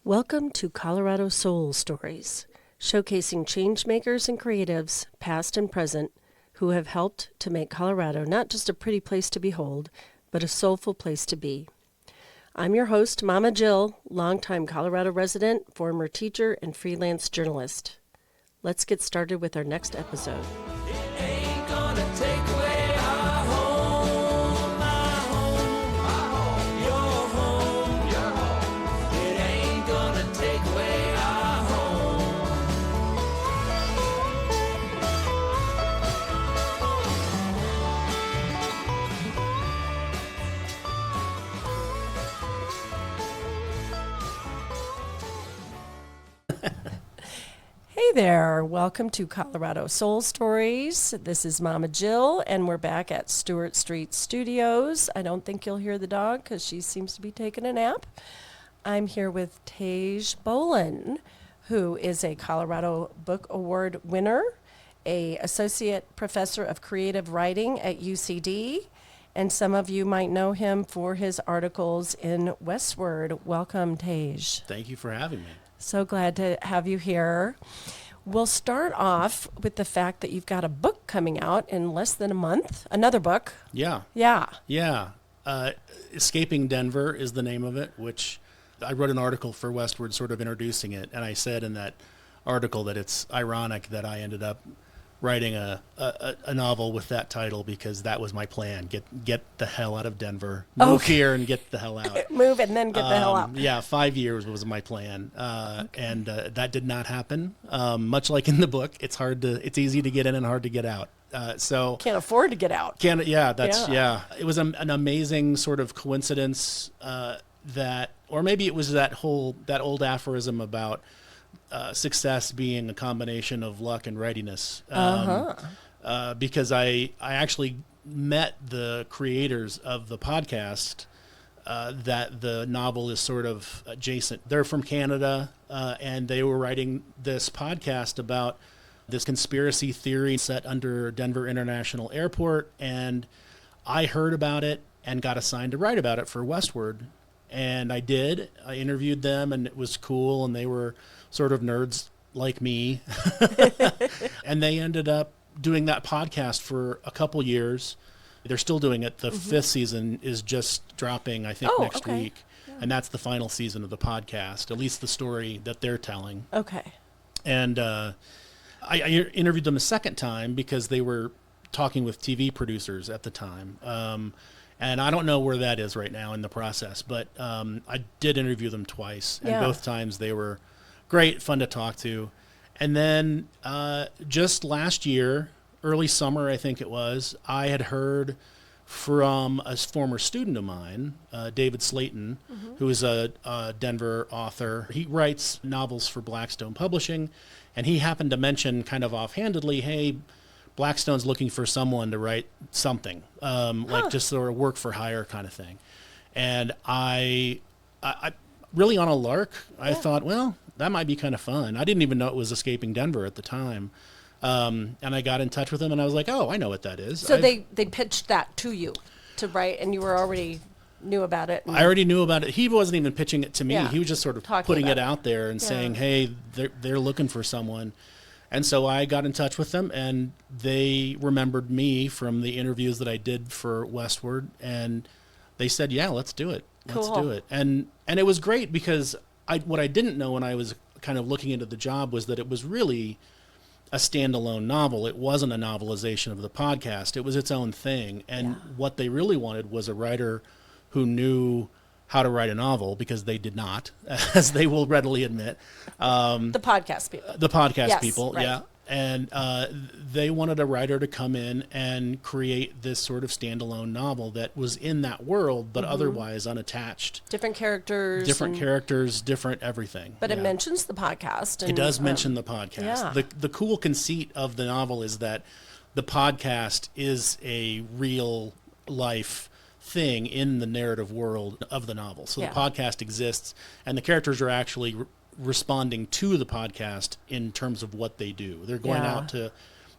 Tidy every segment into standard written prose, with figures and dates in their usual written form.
Welcome to Colorado Soul Stories, showcasing changemakers and creatives, past and present, who have helped to make Colorado not just a pretty place to behold, but a soulful place to be. I'm your host, Mama Jill, longtime Colorado resident, former teacher, and freelance journalist. Let's get started with our next episode. It ain't gonna take away our home, my home, your home, your home. It ain't gonna take away our home. Hey there, welcome to Colorado Soul Stories. This is Mama Jill, and we're back at Stewart Street Studios. I don't think you'll hear the dog because she seems to be taking a nap. I'm here with Teague Bohlen, who is a Colorado Book Award winner, a associate professor of creative writing at UCD, and some of you might know him for his articles in Westword. Welcome, Teague. Thank you for having me. So glad to have you here. We'll start off with the fact that you've got a book coming out in less than a month. Another book. Yeah. Yeah. Escaping Denver is the name of it, which I wrote an article for Westword sort of introducing it. And I said in that article that it's ironic that I ended up writing a novel with that title because that was my plan. Get the hell out of Denver. Move here and get the hell out. Move and then get the hell out. Yeah, 5 years was my plan. And that did not happen. Much like in the book, it's easy to get in and hard to get out. So can't afford to get out. It was an amazing sort of coincidence or maybe it was that old aphorism about success being a combination of luck and readiness. Because I actually met the creators of the podcast that the novel is sort of adjacent. They're from Canada, and they were writing this podcast about this conspiracy theory set under Denver International Airport, and I heard about it and got assigned to write about it for Westword. And I did. I interviewed them, and it was cool, and they were sort of nerds like me. And they ended up doing that podcast for a couple years. They're still doing it. The fifth season is just dropping, I think, next week. Yeah. And that's the final season of the podcast, at least the story that they're telling. Okay. And I interviewed them a second time because they were talking with TV producers at the time. And I don't know where that is right now in the process, but I did interview them twice. And both times they were great, fun to talk to. And then just last year, early summer, I think it was, I had heard from a former student of mine, David Slayton, who is a Denver author. He writes novels for Blackstone Publishing, and he happened to mention kind of offhandedly, hey, Blackstone's looking for someone to write something, like just sort of work for hire kind of thing. And I really on a lark, I thought, well, that might be kind of fun. I didn't even know it was Escaping Denver at the time. And I got in touch with him, and I was like, oh, I know what that is. So they pitched that to you to write, and you were already knew about it. I already knew about it. He wasn't even pitching it to me. He was just sort of putting it out there and saying, hey, they're looking for someone. And so I got in touch with them, and they remembered me from the interviews that I did for Westword, and they said, yeah, let's do it. Let's do it. And it was great because what I didn't know when I was kind of looking into the job was that it was really a standalone novel. It wasn't a novelization of the podcast. It was its own thing. And what they really wanted was a writer who knew how to write a novel, because they did not, as they will readily admit. The podcast people. Right. Yeah. And they wanted a writer to come in and create this sort of standalone novel that was in that world, but otherwise unattached. Different characters, different everything. But it mentions the podcast. And, it does mention the podcast. Yeah. The cool conceit of the novel is that the podcast is a real life thing in the narrative world of the novel. So the podcast exists, and the characters are actually responding to the podcast in terms of what they do. They're going out to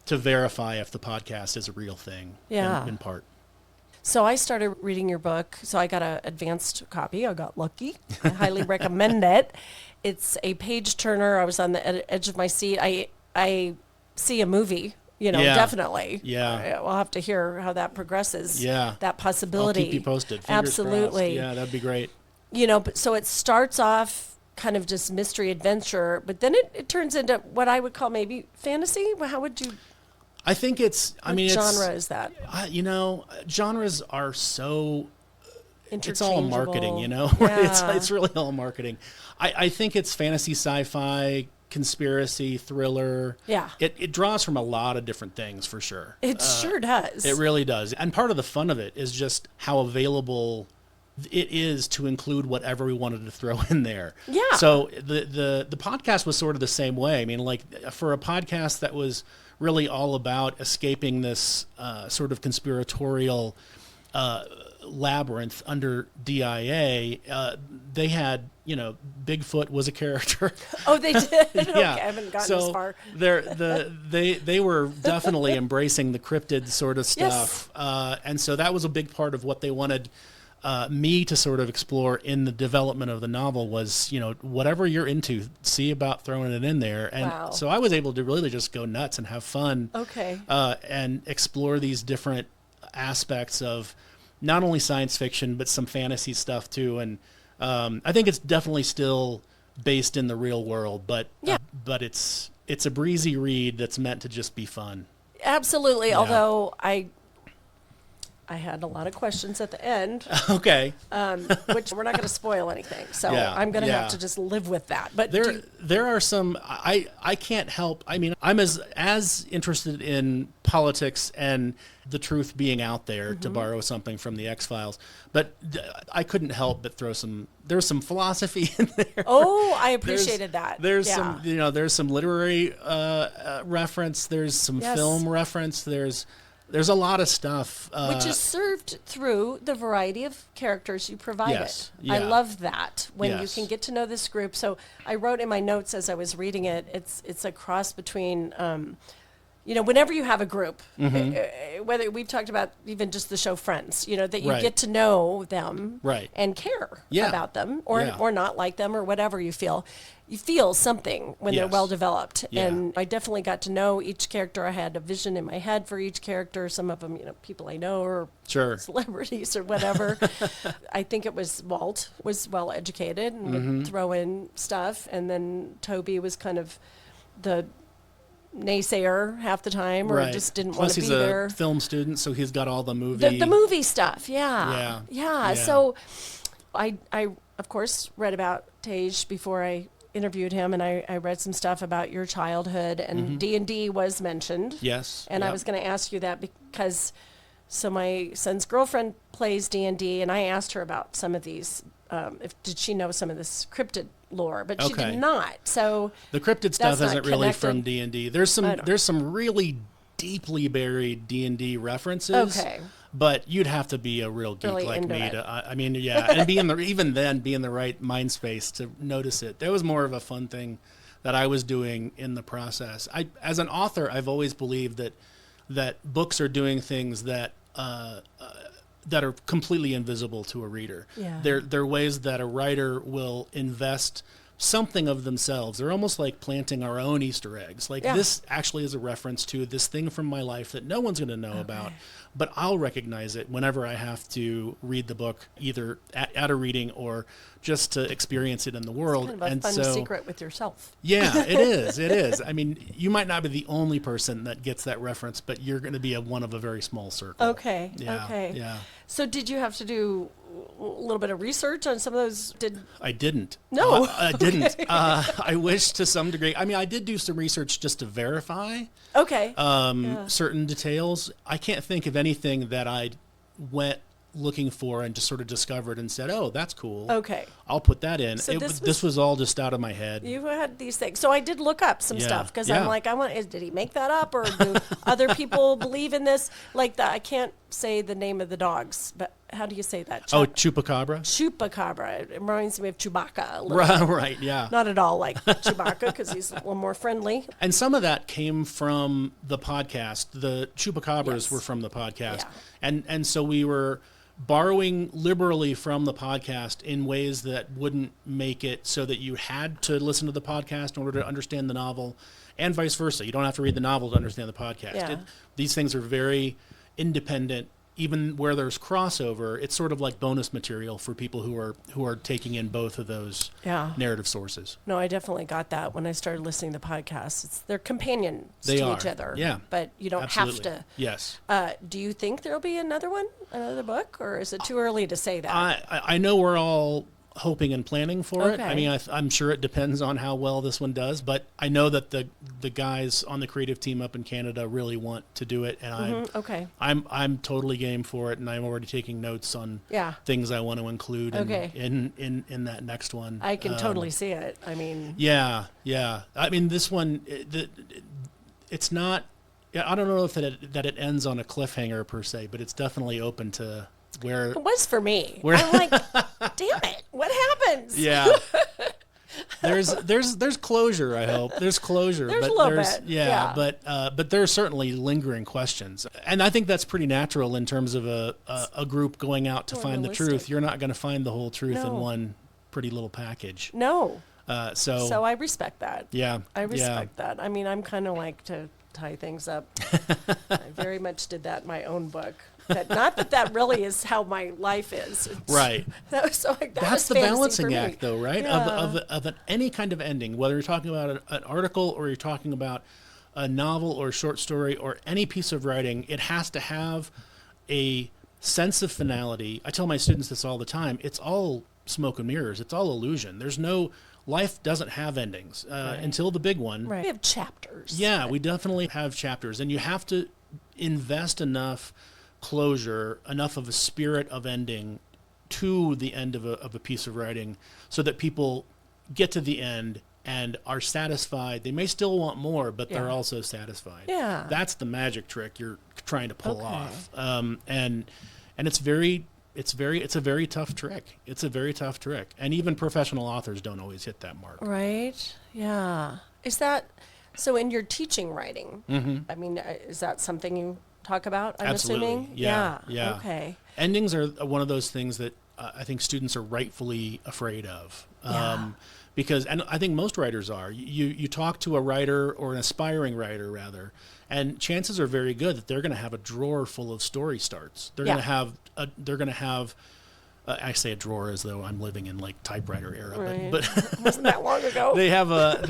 verify if the podcast is a real thing in part. So I started reading your book. So I got an advanced copy. I got lucky. I highly recommend it. It's a page turner. I was on the edge of my seat. I see a movie, definitely. Yeah. We'll have to hear how that progresses. Yeah. That possibility. I'll keep you posted. Fingers Absolutely. crossed. Yeah, that'd be great. But so it starts off kind of just mystery adventure, but then it turns into what I would call maybe fantasy. How would you? I think it's. I mean, genre is that? Genres are so. It's all Interchangeable. marketing, Yeah. It's really all marketing. I think it's fantasy, sci-fi, conspiracy, thriller. Yeah. It draws from a lot of different things for sure. It sure does. It really does. And part of the fun of it is just how available it is to include whatever we wanted to throw in there. Yeah. So the podcast was sort of the same way. I mean, like for a podcast that was really all about escaping this sort of conspiratorial labyrinth under DIA, they had, Bigfoot was a character. Oh, they did? Yeah. Okay, I haven't gotten as far. They were definitely embracing the cryptid sort of stuff. Yes. And so that was a big part of what they wanted me to sort of explore in the development of the novel was, whatever you're into, see about throwing it in there. And Wow. so I was able to really just go nuts and have fun. Okay. And explore these different aspects of not only science fiction, but some fantasy stuff too. And I think it's definitely still based in the real world, but but it's a breezy read that's meant to just be fun. Absolutely. Yeah. Although I had a lot of questions at the end, Okay. which we're not going to spoil anything. So Yeah, I'm going to yeah. have to just live with that. But There are some I can't help. I mean, I'm as interested in politics and the truth being out there, to borrow something from the X-Files, but I couldn't help but there's some philosophy in there. Oh, I appreciated that. There's Yeah. some there's some literary reference, there's some Yes. film reference, there's a lot of stuff. Which is served through the variety of characters you provided. Yes, I yeah. love that when Yes. you can get to know this group. So I wrote in my notes as I was reading it, it's a cross between, whenever you have a group, whether we've talked about even just the show Friends, that you Right. get to know them Right. and care Yeah. about them or Yeah. or not like them or whatever you feel. You feel something when they're Yes. well developed. Yeah. And I definitely got to know each character. I had a vision in my head for each character. Some of them, people I know or Sure. celebrities or whatever. I think it was Walt was well educated and would throw in stuff. And then Toby was kind of the naysayer half the time or Right. just didn't want Plus, to be he's a there. film student, so he's got all the movie. The movie stuff, yeah. Yeah. So I of course read about Teague before I interviewed him, and I read some stuff about your childhood, and D&D was mentioned. Yes. And I yep. was going to ask you that because my son's girlfriend plays D&D, and I asked her about some of these, did she know some of this cryptid lore, but she Okay. did not. So The cryptid stuff That's not isn't really from connected. D&D. There's some really deeply buried D&D references. Okay. But you'd have to be a real geek Really like into me it. to, and be be in the right mind space to notice it. That was more of a fun thing that I was doing in the process. As an author, I've always believed that books are doing things that are completely invisible to a reader. Yeah. They're ways that a writer will invest something of themselves. They're almost like planting our own Easter eggs. Like this actually is a reference to this thing from my life that no one's going to know about, but I'll recognize it whenever I have to read the book, either at a reading or just to experience it in the world. kind of a fun secret with yourself. Yeah, it is. It is. I mean, you might not be the only person that gets that reference, but you're going to be one of a very small circle. Okay. Yeah, Okay. yeah. So did you have to do a little bit of research on some of those? I didn't. No. I didn't. I wish to some degree. I mean, I did do some research just to verify Okay. certain details. I can't think of anything that I went looking for and just sort of discovered and said, "Oh, that's cool. Okay. I'll put that in." So This was all just out of my head. You had these things. So I did look up some Yeah, stuff because yeah. I'm like, did he make that up or do other people believe in this? Like I can't say the name of the dogs, but how do you say that? Oh, Chupacabra? Chupacabra. It reminds me of Chewbacca a little bit. Right, yeah. Not at all like Chewbacca because he's a little more friendly. And some of that came from the podcast. The Chupacabras Yes. were from the podcast. Yeah. And so we were borrowing liberally from the podcast in ways that wouldn't make it so that you had to listen to the podcast in order to understand the novel, and vice versa. You don't have to read the novel to understand the podcast. Yeah. These things are very independent. Even where there's crossover, it's sort of like bonus material for people who are taking in both of those Yeah. narrative sources. No, I definitely got that when I started listening to podcasts. They're companions They to are. each other. Yeah. But you don't Absolutely. have to. Yes. Do you think there'll be another one, another book, or is it too early to say that? I know we're all hoping and planning for it. Okay. I mean, I'm sure it depends on how well this one does, but I know that the guys on the creative team up in Canada really want to do it, and Okay. I'm totally game for it, and I'm already taking notes on Yeah. things I want to include Okay. in that next one. I can totally see it. I mean, Yeah. I mean, this one, it's not. I don't know if that it ends on a cliffhanger per se, but it's definitely open to where. it was for me. Where- I'm like, damn it, what happens? Yeah. There's closure, I hope. There's closure. There's but a little there's, bit, Yeah, yeah. but there are certainly lingering questions. And I think that's pretty natural in terms of a group going out to More find the realistic. truth. You're not going to find the whole truth No. in one pretty little package. No. So So I respect that. yeah. I respect that. I mean, I'm kind of like to tie things up. I very much did that in my own book. Not that really is how my life is. It's- Right. So like, that That's was the fantasy balancing for me. act, though, right? Yeah. Of any kind of ending, whether you're talking about an article or you're talking about a novel or a short story or any piece of writing, it has to have a sense of finality. I tell my students this all the time. It's all smoke and mirrors. It's all illusion. Life doesn't have endings until the big one. Right. We have chapters. Yeah, we definitely have chapters, and you have to invest enough closure, enough of a spirit of ending to the end of a piece of writing so that people get to the end and are satisfied. They may still want more, but they're Yeah. also satisfied. Yeah. That's the magic trick you're trying to pull Okay. off. And it's a very tough trick. It's a very tough trick. And even professional authors don't always hit that mark. Right. Yeah. Is that so in your teaching writing? Mm-hmm. I mean, is that something you talk about? I'm Absolutely. assuming. Yeah. Okay. Endings are one of those things that I think students are rightfully afraid of. Yeah. Because, and I think most writers are. You talk to a writer or an aspiring writer, rather, and chances are very good that they're going to have a drawer full of story starts. They're Yeah. going to have. I say a drawer as though I'm living in like typewriter era, Right. but Wasn't that long ago? they have a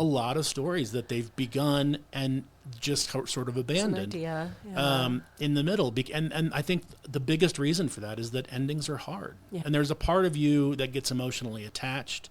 lot of stories that they've begun and just sort of It's an abandoned idea. Yeah. in the middle. And I think the biggest reason for that is that endings are hard. Yeah. And there's a part of you that gets emotionally attached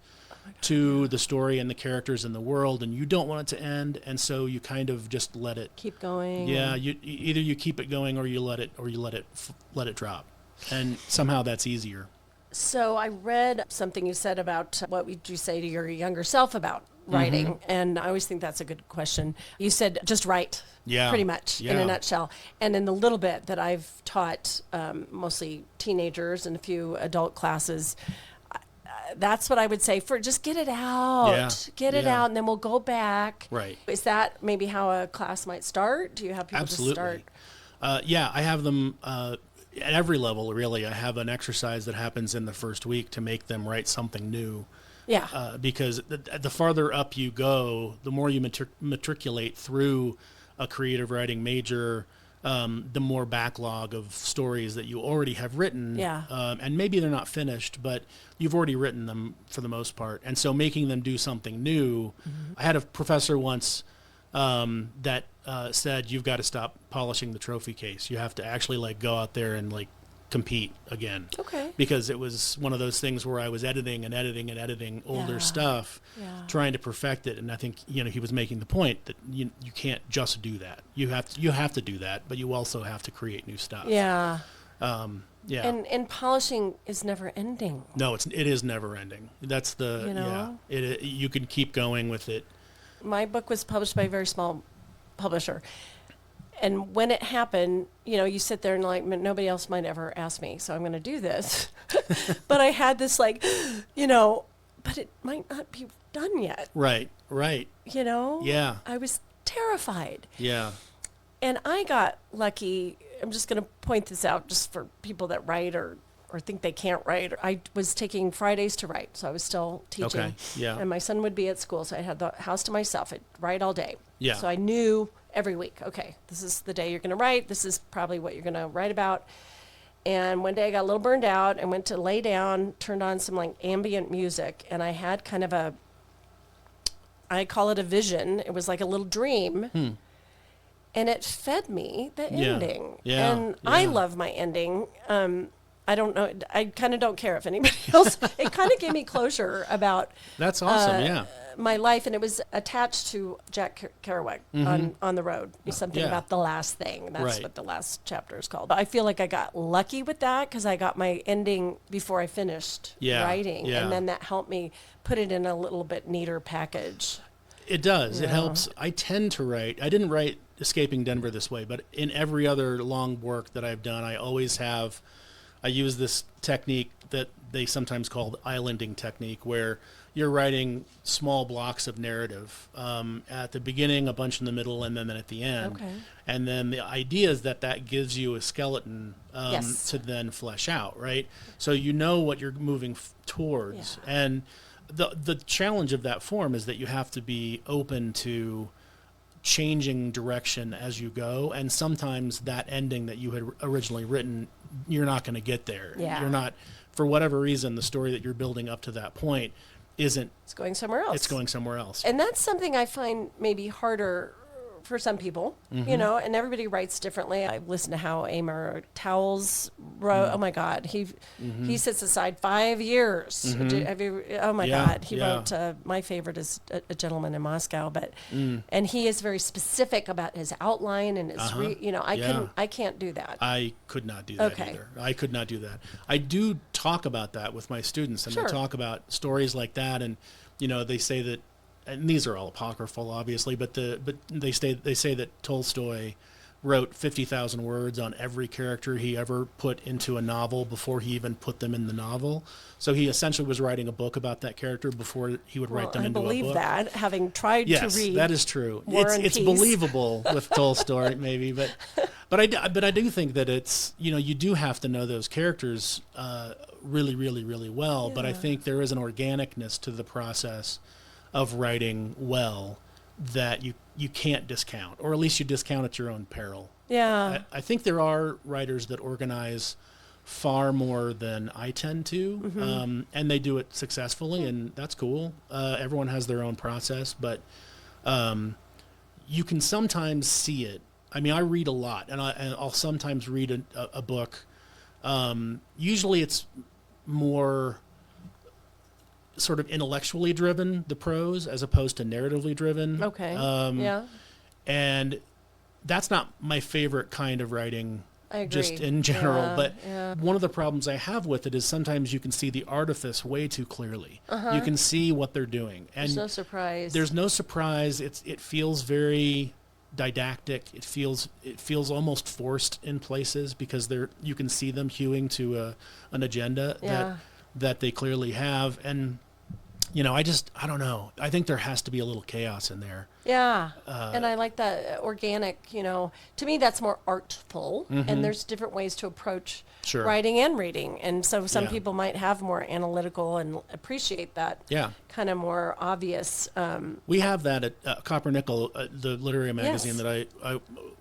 to the story and the characters and the world, and you don't want it to end, and so you kind of just let it. Keep going. Yeah, either you keep it going or you let it drop, and somehow that's easier. So I read something you said about what would you say to your younger self about writing, Mm-hmm. and I always think that's a good question. You said just write, Yeah. pretty much in Yeah. a nutshell. And in the little bit that I've taught, mostly teenagers and a few adult classes, that's what I would say for just get it out, Yeah. get it Yeah. out, and then we'll go back. Right. Is that maybe how a class might start? Do you have people Absolutely. just start? Yeah, I have them at every level, really. I have an exercise that happens in the first week to make them write something new. Yeah. Because the farther up you go, the more you matriculate through a creative writing major, the more backlog of stories that you already have written. Yeah. And maybe they're not finished, but you've already written them for the most part. And so making them do something new. I had a professor once that said, you've got to stop polishing the trophy case. You have to actually like go out there and like compete again. Okay. Because it was one of those things where I was editing older Yeah. stuff, Yeah. trying to perfect it. And I think, he was making the point that you can't just do that. You have to do that, but you also have to create new stuff. Yeah. Yeah. And polishing is never ending. No, it is never ending. That's the, You know? you can keep going with it. My book was published by a very small publisher. And when it happened, you sit there and like, nobody else might ever ask me, so I'm going to do this. But I had this like, but it might not be done yet. Right. Yeah. I was terrified. Yeah. And I got lucky. I'm just going to point this out just for people that write or think they can't write. I was taking Fridays to write, so I was still teaching. Okay. Yeah. And my son would be at school, so I had the house to myself. I'd write all day. Yeah. So I knew every week, okay, this is the day you're going to write. This is probably what you're going to write about. And one day I got a little burned out and went to lay down, turned on some like ambient music, and I had kind of I call it a vision. It was like a little dream. And it fed me the ending. Yeah. And I love my ending. I don't know. I kind of don't care if anybody else. It kind of gave me closure about That's awesome. my life, and it was attached to Jack Kerouac on the road. Something about the last thing. That's what the last chapter is called. But I feel like I got lucky with that because I got my ending before I finished writing, and then that helped me put it in a little bit neater package. It does. It helps. I tend to write. I didn't write Escaping Denver this way, but in every other long work that I've done, I always have. I use this technique that they sometimes call the islanding technique, where you're writing small blocks of narrative at the beginning, a bunch in the middle, and then at the end. Okay. And then the idea is that gives you a skeleton to then flesh out, right? So you know what you're moving towards. Yeah. And the challenge of that form is that you have to be open to changing direction as you go, and sometimes that ending that you had originally written, you're not going to get there. Yeah. You're not, for whatever reason, the story that you're building up to that point isn't. It's going somewhere else. It's going somewhere else. And that's something I find maybe harder for some people, and everybody writes differently. I listened to how Amor Towles wrote. Oh my God, he sets aside 5 years. Have you? Oh my God, he wrote. My favorite is a Gentleman in Moscow, but and he is very specific about his outline and his. I can't do that. I could not do that either. I could not do that. I do talk about that with my students, and I talk about stories like that, and they say that. And these are all apocryphal, obviously, but they say that Tolstoy wrote 50,000 words on every character he ever put into a novel before he even put them in the novel. So he essentially was writing a book about that character before he would write them into a book. I believe that, having tried to read. Yes, that is true. War and it's Peace. believable with Tolstoy, maybe, but I do think that it's you do have to know those characters really, really, really well. But I think there is an organicness to the process of writing well that you can't discount, or at least you discount at your own peril. Yeah. I think there are writers that organize far more than I tend to, and they do it successfully, and that's cool. Everyone has their own process, but you can sometimes see it. I mean, I read a lot, and I'll sometimes read a book. Usually it's more sort of intellectually driven, the prose, as opposed to narratively driven. Okay. And that's not my favorite kind of writing, I agree. just in general. But one of the problems I have with it is sometimes you can see the artifice way too clearly. You can see what they're doing. And there's no surprise. There's no surprise. It feels very didactic. It feels almost forced in places because you can see them hewing to an agenda that they clearly have. And I don't know. I think there has to be a little chaos in there. Yeah. And I like that organic, to me that's more artful, and there's different ways to approach writing and reading. And so some people might have more analytical and appreciate that kind of more obvious. We have that at Copper Nickel, the literary magazine that I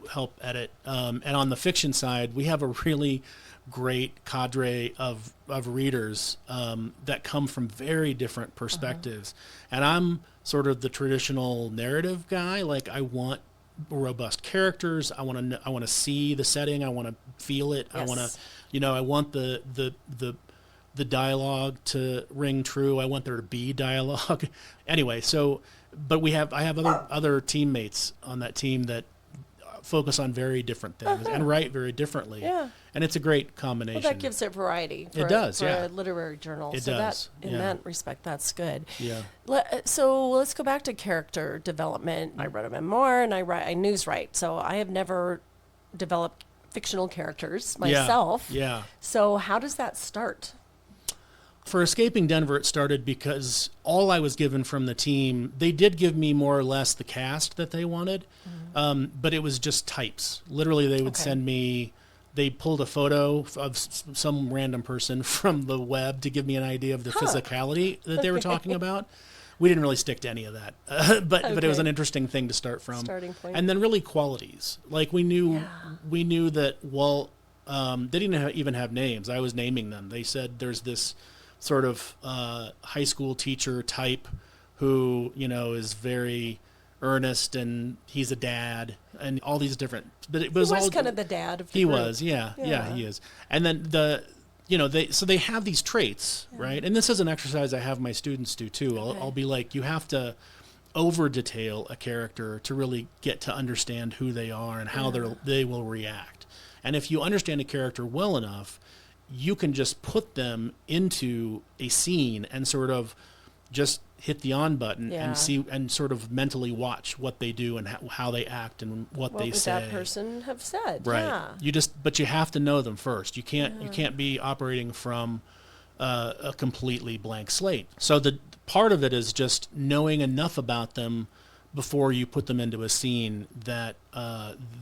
help edit. And on the fiction side, we have a really great cadre of readers that come from very different perspectives. And I'm sort of the traditional narrative guy. Like, I want robust characters. I want to see the setting. I want to feel it. Yes. I want to, I want the dialogue to ring true. I want there to be dialogue. Anyway, but I have other teammates on that team that focus on very different things and write very differently. Yeah. And it's a great combination. Well, that gives it variety. It does, for yeah. a literary journal. It so does, that, in yeah. that respect, that's good. Yeah. So let's go back to character development. I wrote a memoir and I news write. So I have never developed fictional characters myself. Yeah. So how does that start? For Escaping Denver, it started because all I was given from the team, they did give me more or less the cast that they wanted, but it was just types. Literally, they would send me, they pulled a photo of some random person from the web to give me an idea of the physicality that they were talking about. We didn't really stick to any of that, but it was an interesting thing to start from. Starting point. And then really qualities. Like we knew that Walt, they didn't even have names. I was naming them. They said there's this sort of high school teacher type who, is very earnest, and he's a dad, and all these different. But it was, he was all kind of the dad of the he group. was, yeah, he is. And then they have these traits, right? And this is an exercise I have my students do too. I'll be like, you have to over detail a character to really get to understand who they are and how they will react. And if you understand a character well enough, you can just put them into a scene and sort of just hit the on button and see and sort of mentally watch what they do and how they act and what they say. What would that person have said? Right. Yeah. But you have to know them first. You can't be operating from a completely blank slate. So the part of it is just knowing enough about them before you put them into a scene that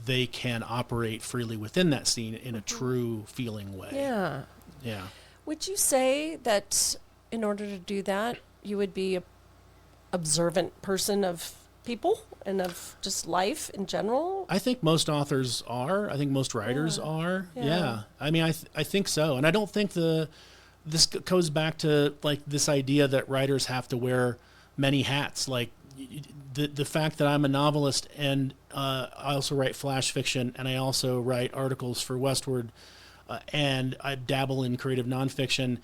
they can operate freely within that scene in a true feeling way. Yeah. Yeah. Would you say that in order to do that, you would be a observant person of people and of just life in general? I think most authors are. I think most writers are. Yeah. I mean, I think so. And I don't think this goes back to like this idea that writers have to wear many hats. Like the fact that I'm a novelist and I also write flash fiction and I also write articles for Westword and I dabble in creative nonfiction.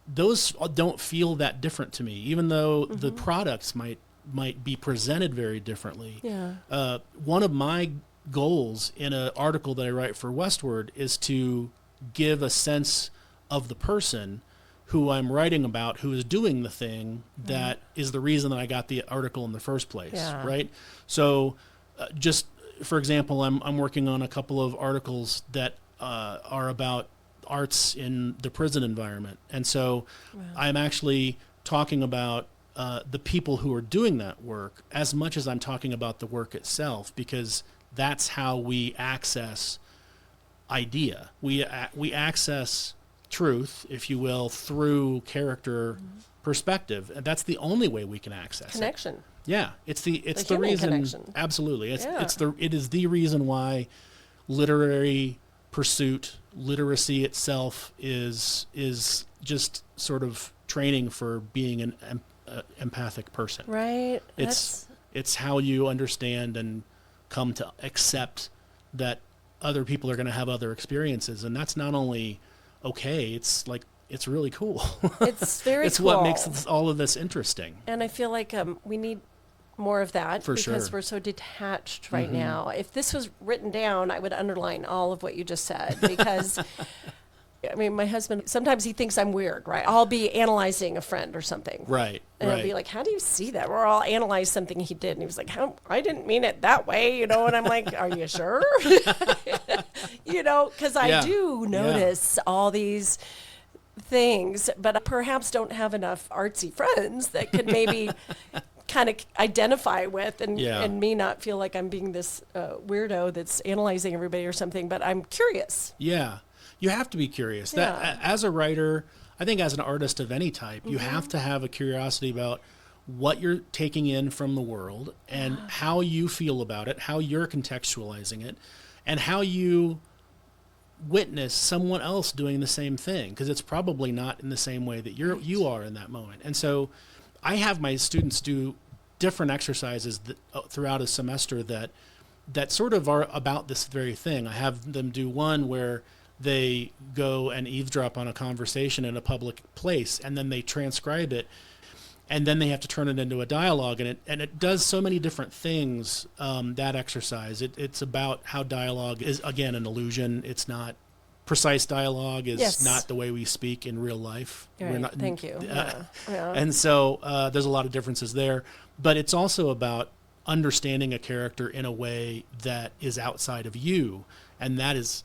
Those don't feel that different to me, even though the products might be presented very differently. Yeah. One of my goals in an article that I write for Westword is to give a sense of the person who I'm writing about, who is doing the thing that is the reason that I got the article in the first place, right? So just, for example, I'm working on a couple of articles that are about arts in the prison environment. And so I'm actually talking about the people who are doing that work as much as I'm talking about the work itself, because that's how we access idea. We access truth, if you will, through character perspective. And that's the only way we can access Connection. it. Yeah, it's the human reason. connection. Absolutely, it is the reason why literary pursuit, literacy itself is just sort of training for being an empathic person. Right. It's how you understand and come to accept that other people are going to have other experiences, and that's not only okay, it's like it's really cool. It's very it's cool. what makes all of this interesting. And I feel like we need more of that For because sure. we're so detached right now. If this was written down, I would underline all of what you just said because I mean, my husband, sometimes he thinks I'm weird, right? I'll be analyzing a friend or something. Right. And I'll be like, how do you see that? Or I'll analyze something he did. And he was like, I didn't mean it that way, And I'm like, are you sure? Because I do notice all these things, but I perhaps don't have enough artsy friends that could maybe kind of identify with and me not feel like I'm being this weirdo that's analyzing everybody or something, but I'm curious. Yeah. You have to be curious. Yeah. That as a writer, I think as an artist of any type, you have to have a curiosity about what you're taking in from the world and how you feel about it, how you're contextualizing it, and how you witness someone else doing the same thing, because it's probably not in the same way that you are in that moment. And so I have my students do different exercises throughout a semester that sort of are about this very thing. I have them do one where they go and eavesdrop on a conversation in a public place, and then they transcribe it, and then they have to turn it into a dialogue, and it does so many different things. That exercise, it's about how dialogue is again an illusion. It's not precise dialogue is Yes. not the way we speak in real life. Right. Thank you. Yeah. And so there's a lot of differences there. But it's also about understanding a character in a way that is outside of you. And that is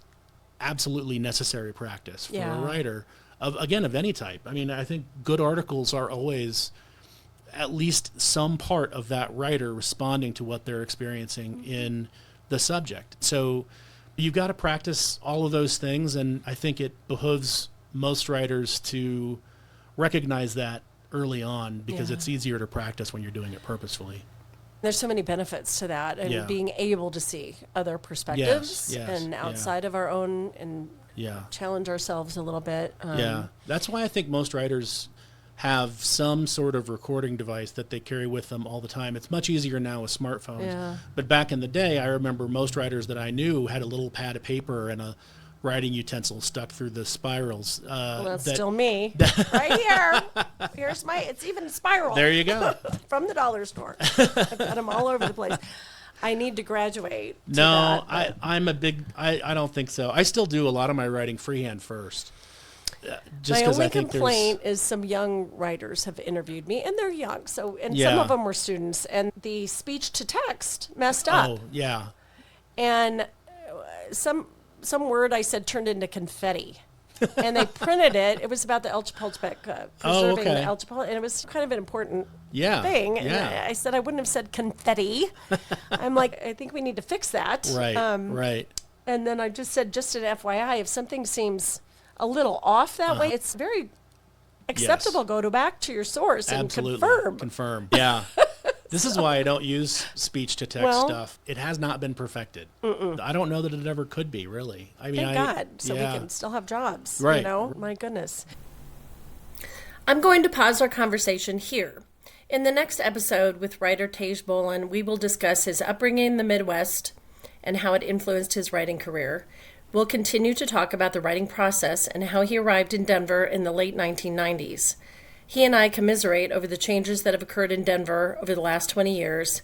absolutely necessary practice for a writer, of any type. I mean, I think good articles are always at least some part of that writer responding to what they're experiencing in the subject. So you've got to practice all of those things, and I think it behooves most writers to recognize that early on, because it's easier to practice when you're doing it purposefully. There's so many benefits to that, and being able to see other perspectives and outside of our own, and challenge ourselves a little bit. That's why I think most writers have some sort of recording device that they carry with them all the time. It's much easier now with smartphones. But back in the day, I remember most writers that I knew had a little pad of paper and a writing utensil stuck through the spirals. Well, that's still me. Right here. Here's it's even a spiral. There you go. From the dollar store. I've got them all over the place. I need to graduate. I'm a big, I don't think so. I still do a lot of my writing freehand first. My only complaint is some young writers have interviewed me, and they're young, some of them were students, and the speech to text messed up. Oh, yeah. And some word I said turned into confetti. And they printed it. It was about the Elchapultepec, preserving the Elchapultepec, and it was kind of an important thing. And I said I wouldn't have said confetti. I'm like, I think we need to fix that. Right, right. And then I just said, just an FYI, if something seems a little off that way, it's very acceptable. Go back to your source and confirm. Yeah. This is why I don't use speech to text stuff. It has not been perfected. I don't know that it ever could be, really. I mean, thank God, so we can still have jobs. Right. You know, my goodness. I'm going to pause our conversation here. In the next episode with writer Teague Bohlen, we will discuss his upbringing in the Midwest and how it influenced his writing career. We'll continue to talk about the writing process and how he arrived in Denver in the late 1990s. He and I commiserate over the changes that have occurred in Denver over the last 20 years,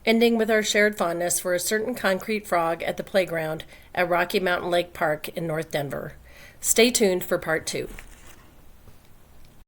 ending with our shared fondness for a certain concrete frog at the playground at Rocky Mountain Lake Park in North Denver. Stay tuned for part 2.